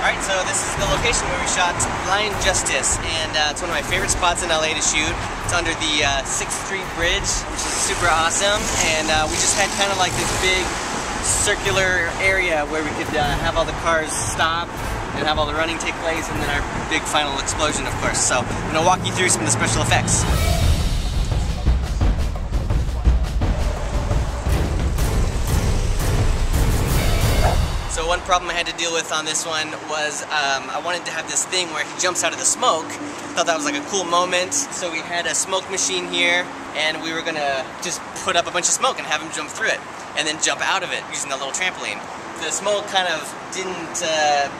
Alright, so this is the location where we shot Blind Justice, and it's one of my favorite spots in LA to shoot. It's under the 6th Street Bridge, which is super awesome, and we just had kind of like this big circular area where we could have all the cars stop and have all the running take place, and then our big final explosion, of course. So I'm going to walk you through some of the special effects. So one problem I had to deal with on this one was I wanted to have this thing where he jumps out of the smoke. I thought that was like a cool moment. So we had a smoke machine here, and we were gonna just put up a bunch of smoke and have him jump through it, and then jump out of it using the little trampoline. The smoke kind of didn't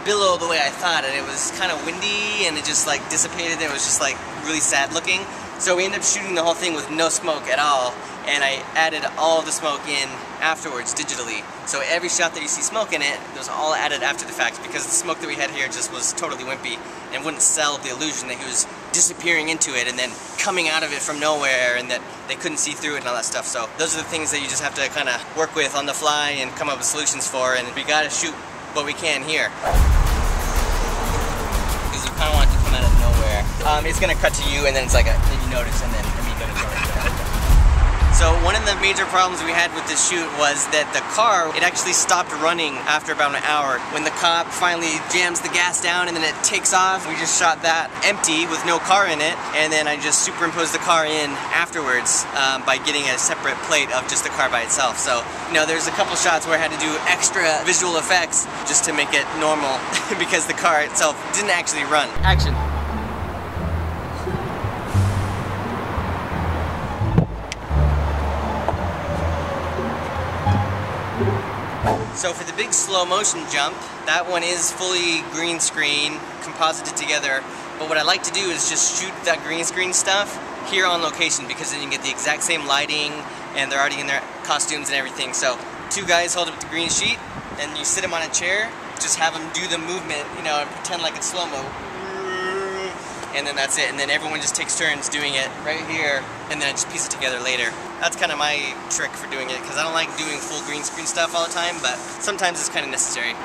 billow the way I thought, and it was kind of windy, and it just like dissipated. It was just like really sad looking. So we ended up shooting the whole thing with no smoke at all, and I added all of the smoke in afterwards digitally. So every shot that you see smoke in it, it was all added after the fact, because the smoke that we had here just was totally wimpy and wouldn't sell the illusion that he was disappearing into it and then coming out of it from nowhere and that they couldn't see through it and all that stuff. So those are the things that you just have to kind of work with on the fly and come up with solutions for, and we gotta shoot what we can here. Because you kind of want it to come out of nowhere. It's gonna cut to you, and then it's like then you notice, and then So one of the major problems we had with this shoot was that the car, it actually stopped running after about an hour. When the cop finally jams the gas down and then it takes off, we just shot that empty with no car in it, and then I just superimposed the car in afterwards by getting a separate plate of just the car by itself. So, you know, there's a couple shots where I had to do extra visual effects just to make it normal because the car itself didn't actually run. Action. So for the big slow motion jump, that one is fully green screen, composited together, but what I like to do is just shoot that green screen stuff here on location, because then you get the exact same lighting and they're already in their costumes and everything. So two guys hold up the green sheet and you sit them on a chair, just have them do the movement, you know, and pretend like it's slow-mo. And then that's it, and then everyone just takes turns doing it right here, and then I just piece it together later. That's kind of my trick for doing it, because I don't like doing full green screen stuff all the time, but sometimes it's kind of necessary.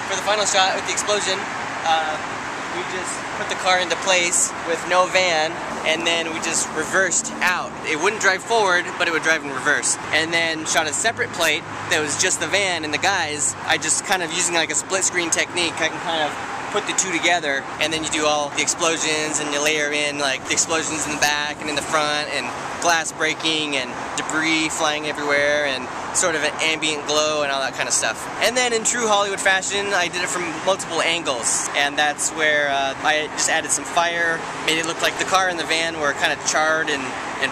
For the final shot with the explosion, we just put the car into place with no van, and then we just reversed out. It wouldn't drive forward, but it would drive in reverse. And then shot a separate plate that was just the van and the guys. I just kind of, using like a split screen technique, I can kind of put the two together, and then you do all the explosions, and you layer in like the explosions in the back and in the front, and glass breaking and debris flying everywhere, and sort of an ambient glow and all that kind of stuff. And then in true Hollywood fashion, I did it from multiple angles, and that's where I just added some fire, made it look like the car and the van were kind of charred and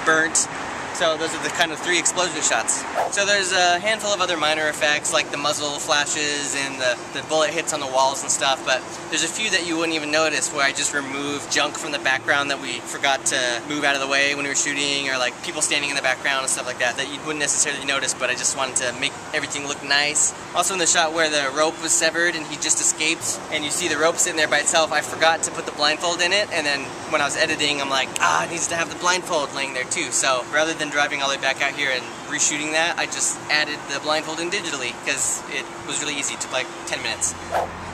burnt. So those are the kind of 3 explosion shots. So there's a handful of other minor effects, like the muzzle flashes and the bullet hits on the walls and stuff, but there's a few that you wouldn't even notice, where I just removed junk from the background that we forgot to move out of the way when we were shooting, or like people standing in the background and stuff like that, that you wouldn't necessarily notice, but I just wanted to make everything look nice. Also in the shot where the rope was severed and he just escaped, and you see the rope sitting there by itself, I forgot to put the blindfold in it, and then when I was editing, I'm like, it needs to have the blindfold laying there too. So rather than driving all the way back out here and reshooting that, I just added the blindfold in digitally, because it was really easy. It took like 10 minutes.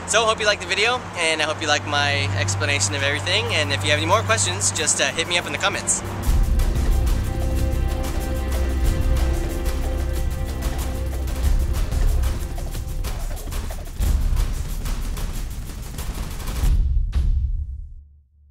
So I hope you liked the video, and I hope you like my explanation of everything, and if you have any more questions, just hit me up in the comments.